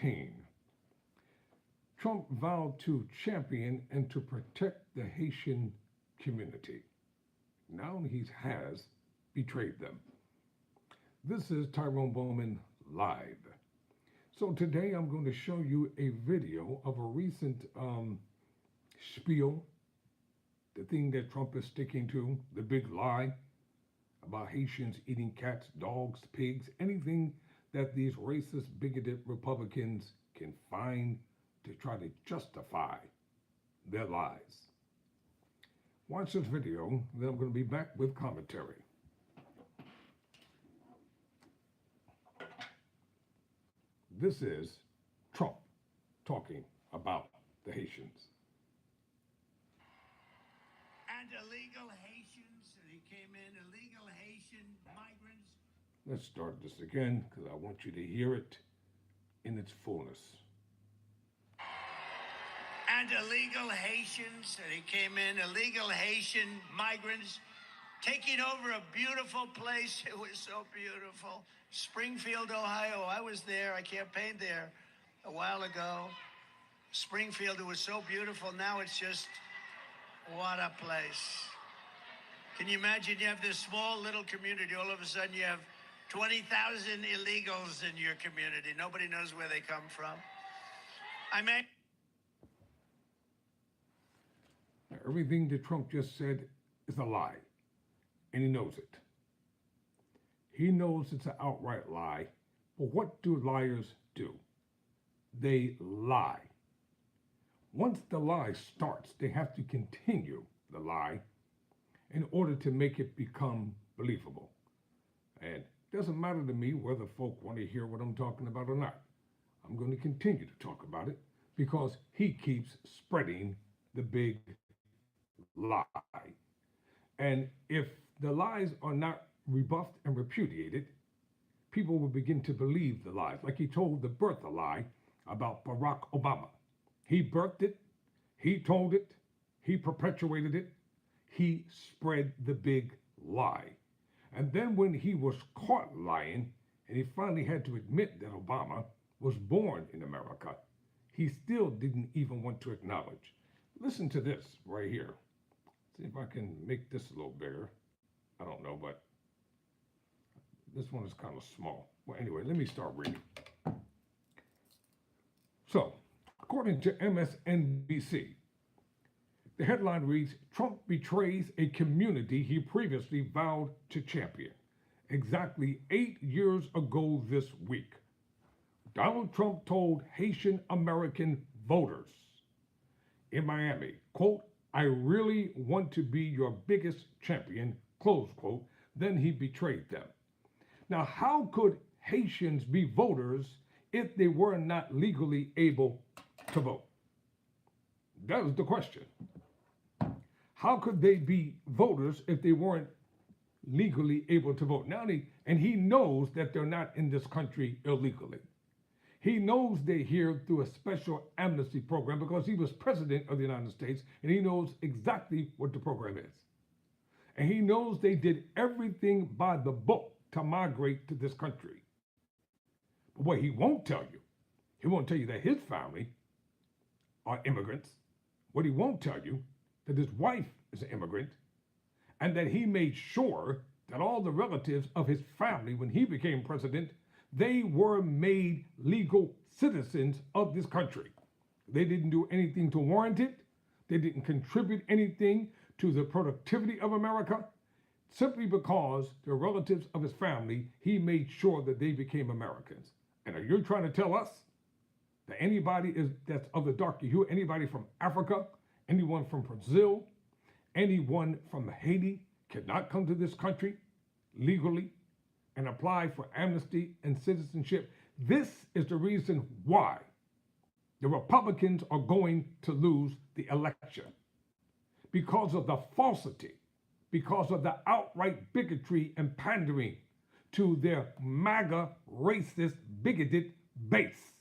2018. Trump vowed to champion and to protect the Haitian community. Now he has betrayed them. This is Tyrone Bowman live. So today I'm going to show you a video of a recent spiel, the thing that Trump is sticking to, the big lie about Haitians eating cats, dogs, pigs, anything that these racist, bigoted Republicans can find to try to justify their lies. Watch this video, then I'm going to be back with commentary. This is Trump talking about the Haitians. And illegal Haitians, they came in, illegal Haitian migrants. Let's start this again because I want you to hear it in its fullness. And illegal Haitians, they came in, illegal Haitian migrants, taking over a beautiful place. It was so beautiful. Springfield, Ohio. I was there. I campaigned there a while ago. Springfield, it was so beautiful. Now it's just, what a place. Can you imagine you have this small little community, all of a sudden you have 20,000 illegals in your community. Nobody knows where they come from. Everything that Trump just said is a lie, and he knows it. He knows it's an outright lie, but what do liars do? They lie. Once the lie starts, they have to continue the lie in order to make it become believable. And it doesn't matter to me whether folk want to hear what I'm talking about or not. I'm going to continue to talk about it because he keeps spreading the big lie. And if the lies are not rebuffed and repudiated, people will begin to believe the lies. Like he told the birth a lie about Barack Obama. He birthed it, he told it, he perpetuated it, he spread the big lie. And then when he was caught lying, and he finally had to admit that Obama was born in America, he still didn't even want to acknowledge. Listen to this right here. See if I can make this a little bigger. I don't know, but this one is kind of small. Well, anyway, let me start reading. So, according to MSNBC, the headline reads, Trump betrays a community he previously vowed to champion. Exactly 8 years ago this week, Donald Trump told Haitian American voters in Miami, quote, I really want to be your biggest champion, close quote. Then he betrayed them. Now, how could Haitians be voters if they were not legally able to vote? That was the question. How could they be voters if they weren't legally able to vote? And he knows that they're not in this country illegally. He knows they're here through a special amnesty program because he was president of the United States and he knows exactly what the program is. And he knows they did everything by the book to migrate to this country. But what he won't tell you that his family are immigrants. What he won't tell you, that his wife is an immigrant, and that he made sure that all the relatives of his family, when he became president, they were made legal citizens of this country. They didn't do anything to warrant it. They didn't contribute anything to the productivity of America. Simply because they're relatives of his family, he made sure that they became Americans. And are you trying to tell us that anybody that's of the darker hue, anybody from Africa, anyone from Brazil, anyone from Haiti cannot come to this country legally and apply for amnesty and citizenship? This is the reason why the Republicans are going to lose the election. Because of the falsity, because of the outright bigotry and pandering to their MAGA, racist, bigoted base.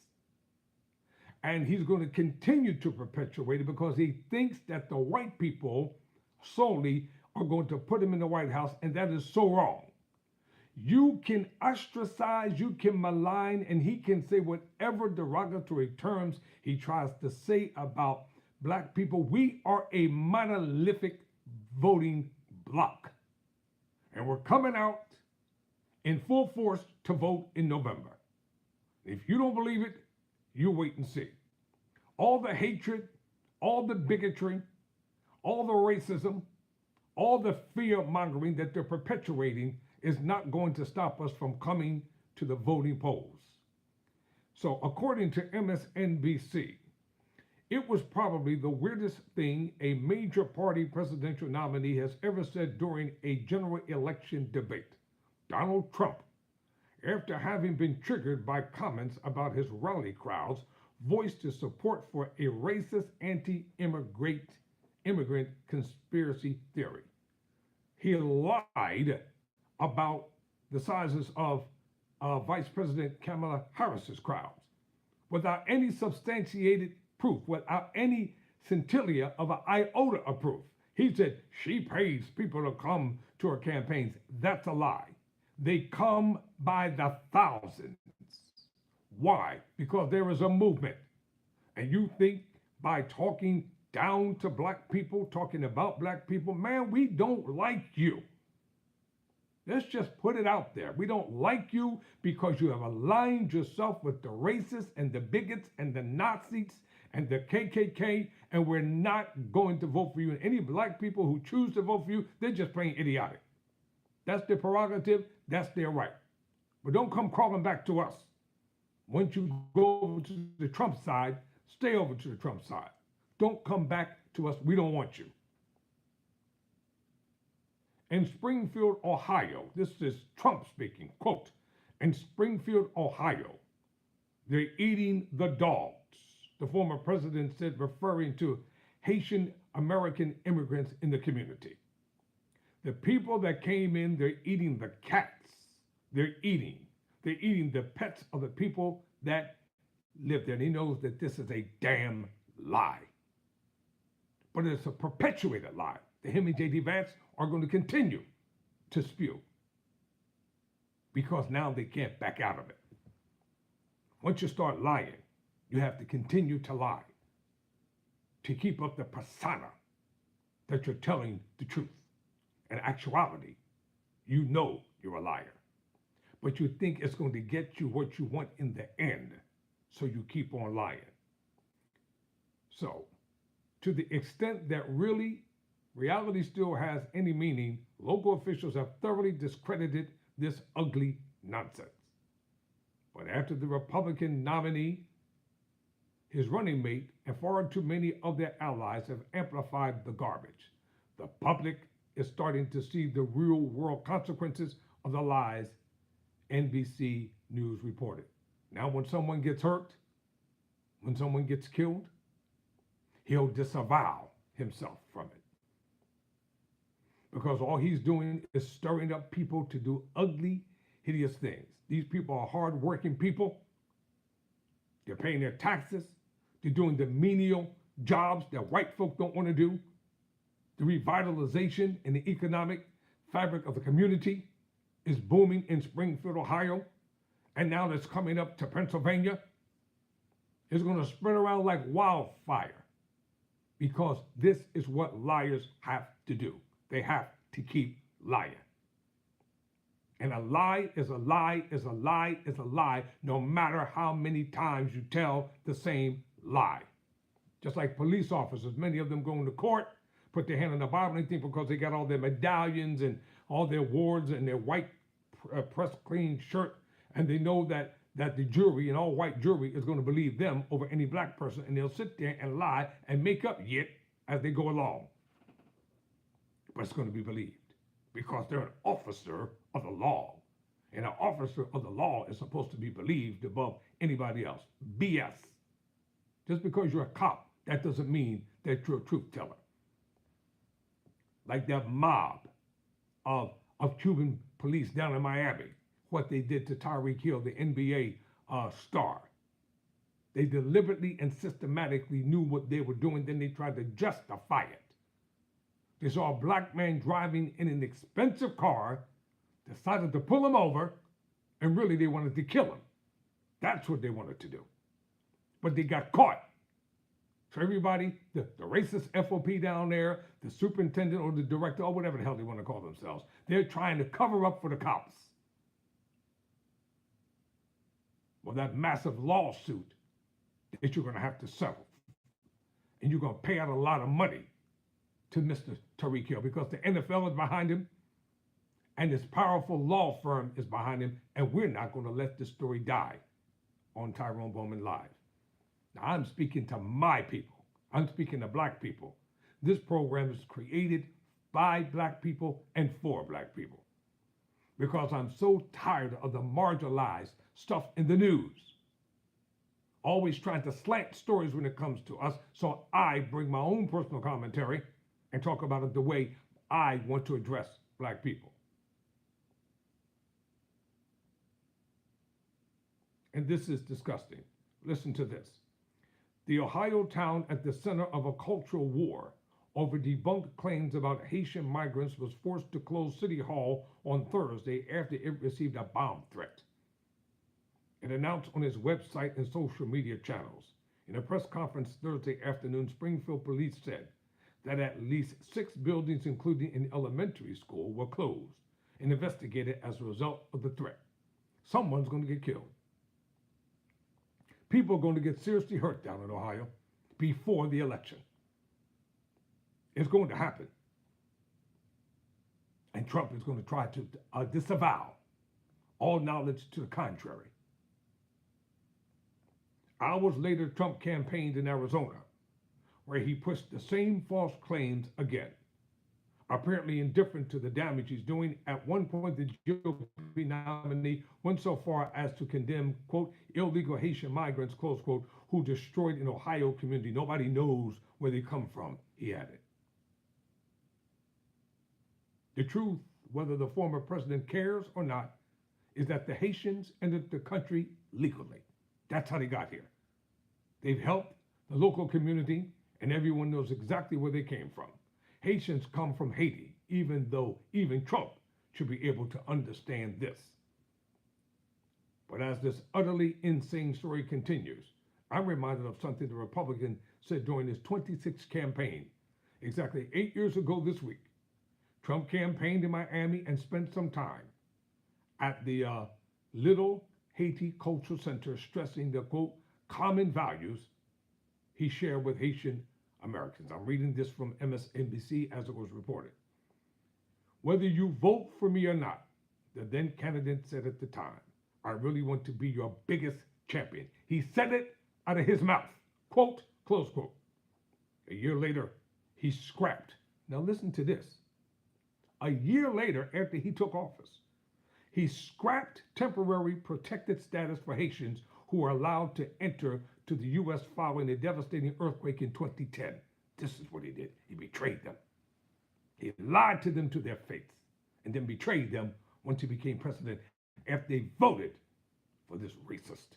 And he's going to continue to perpetuate it because he thinks that the white people solely are going to put him in the White House, and that is so wrong. You can ostracize, you can malign, and he can say whatever derogatory terms he tries to say about black people. We are a monolithic voting bloc. And we're coming out in full force to vote in November. If you don't believe it, you wait and see. All the hatred, all the bigotry, all the racism, all the fear mongering that they're perpetuating is not going to stop us from coming to the voting polls. So according to MSNBC, it was probably the weirdest thing a major party presidential nominee has ever said during a general election debate. Donald Trump, after having been triggered by comments about his rally crowds, voiced his support for a racist anti-immigrant conspiracy theory. He lied about the sizes of Vice President Kamala Harris's crowds without any substantiated proof, without any scintilla of an iota of proof. He said she pays people to come to her campaigns. That's a lie. They come by the thousands. Why? Because there is a movement. And you think by talking down to black people, talking about black people, man, we don't like you. Let's just put it out there. We don't like you because you have aligned yourself with the racists and the bigots and the Nazis and the KKK, and we're not going to vote for you. And any black people who choose to vote for you, they're just plain idiotic. That's their prerogative. That's their right. But don't come crawling back to us. Once you go over to the Trump side, stay over to the Trump side. Don't come back to us. We don't want you. In Springfield, Ohio, this is Trump speaking, quote, in Springfield, Ohio, they're eating the dogs, the former president said, referring to Haitian American immigrants in the community. The people that came in, they're eating the cats. They're eating the pets of the people that live there. And he knows that this is a damn lie. But it's a perpetuated lie that him and J.D. Vance are going to continue to spew because now they can't back out of it. Once you start lying, you have to continue to lie to keep up the persona that you're telling the truth. In actuality, you know you're a liar, but you think it's going to get you what you want in the end, so you keep on lying. So, to the extent that really reality still has any meaning, local officials have thoroughly discredited this ugly nonsense. But after the Republican nominee, his running mate, and far too many of their allies have amplified the garbage, the public is starting to see the real world consequences of the lies NBC News reported. Now, when someone gets hurt, when someone gets killed, he'll disavow himself from it. Because all he's doing is stirring up people to do ugly, hideous things. These people are hardworking people. They're paying their taxes. They're doing the menial jobs that white folk don't want to do. The revitalization in the economic fabric of the community is booming in Springfield, Ohio. And now that's coming up to Pennsylvania. It's going to spread around like wildfire because this is what liars have to do. They have to keep lying. And a lie is a lie is a lie is a lie, no matter how many times you tell the same lie. Just like police officers, many of them go into court, put their hand on the Bible, and they think because they got all their medallions and all their awards and their white pressed clean shirt, and they know that the jury, and all white jury, is going to believe them over any black person, and they'll sit there and lie and make up yet as they go along. But it's going to be believed because they're an officer of the law. And an officer of the law is supposed to be believed above anybody else. BS. Just because you're a cop, that doesn't mean that you're a truth teller. Like that mob of Cuban police down in Miami, what they did to Tyreek Hill, the NBA star. They deliberately and systematically knew what they were doing, then they tried to justify it. They saw a black man driving in an expensive car decided to pull him over, and really they wanted to kill him. That's what they wanted to do. But they got caught. So everybody, the racist FOP down there, the superintendent or the director or whatever the hell they want to call themselves, they're trying to cover up for the cops. Well, that massive lawsuit that you're going to have to settle. And you're going to pay out a lot of money to Mr. Tariq Hill because the NFL is behind him and this powerful law firm is behind him, and we're not going to let this story die on Tyrone Bowman Live. Now, I'm speaking to my people. I'm speaking to black people. This program is created by black people and for black people because I'm so tired of the marginalized stuff in the news. Always trying to slant stories when it comes to us, so I bring my own personal commentary and talk about it the way I want to address black people. And this is disgusting. Listen to this. The Ohio town at the center of a cultural war over debunked claims about Haitian migrants was forced to close City Hall on Thursday after it received a bomb threat. It announced on its website and social media channels. In a press conference Thursday afternoon, Springfield police said that at least 6 buildings, including an elementary school, were closed and investigated as a result of the threat. Someone's going to get killed. People are going to get seriously hurt down in Ohio before the election. It's going to happen. And Trump is going to try to disavow all knowledge to the contrary. Hours later, Trump campaigned in Arizona, where he pushed the same false claims again. Apparently indifferent to the damage he's doing, at one point the GOP nominee went so far as to condemn, quote, illegal Haitian migrants, close quote, who destroyed an Ohio community. Nobody knows where they come from, he added. The truth, whether the former president cares or not, is that the Haitians entered the country legally. That's how they got here. They've helped the local community, and everyone knows exactly where they came from. Haitians come from Haiti, even though even Trump should be able to understand this. But as this utterly insane story continues, I'm reminded of something the Republican said during his 26th campaign. Exactly 8 years ago this week, Trump campaigned in Miami and spent some time at the Little Haiti Cultural Center, stressing the, quote, common values he shared with Haitian Americans. I'm reading this from MSNBC as it was reported. Whether you vote for me or not, the then candidate said at the time, I really want to be your biggest champion. He said it out of his mouth, quote, close quote. A year later, he scrapped. Now listen to this. A year later, after he took office, he scrapped temporary protected status for Haitians who were allowed to enter to the U.S. following a devastating earthquake in 2010. This is what he did. He betrayed them. He lied to them to their face and then betrayed them once he became president after they voted for this racist.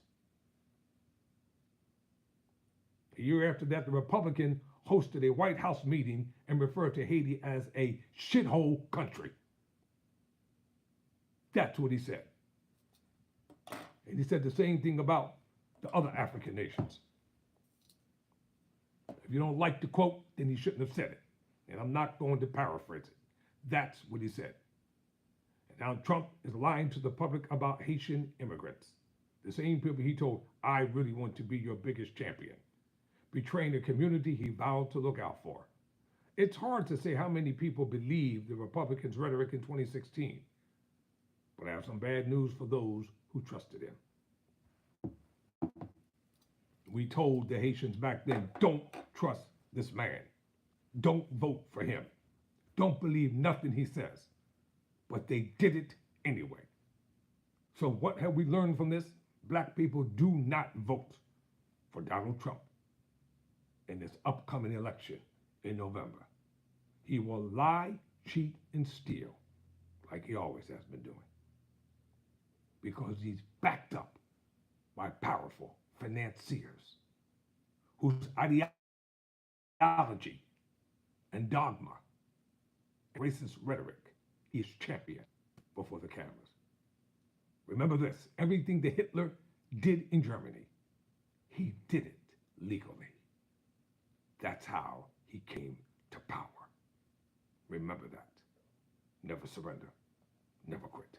A year after that, the Republican hosted a White House meeting and referred to Haiti as a shithole country. That's what he said. And he said the same thing about the other African nations. If you don't like the quote, then he shouldn't have said it. And I'm not going to paraphrase it. That's what he said. And now Trump is lying to the public about Haitian immigrants. The same people he told, I really want to be your biggest champion. Betraying a community he vowed to look out for. It's hard to say how many people believed the Republicans' rhetoric in 2016. But I have some bad news for those who trusted him. We told the Haitians back then, don't trust this man. Don't vote for him. Don't believe nothing he says. But they did it anyway. So what have we learned from this? Black people do not vote for Donald Trump in this upcoming election in November. He will lie, cheat, and steal like he always has been doing, because he's backed up by powerful financiers whose ideology and dogma and racist rhetoric he is championed. before the cameras. Remember this, everything that Hitler did in Germany, he did it legally. That's how he came to power. Remember that. Never surrender. Never quit.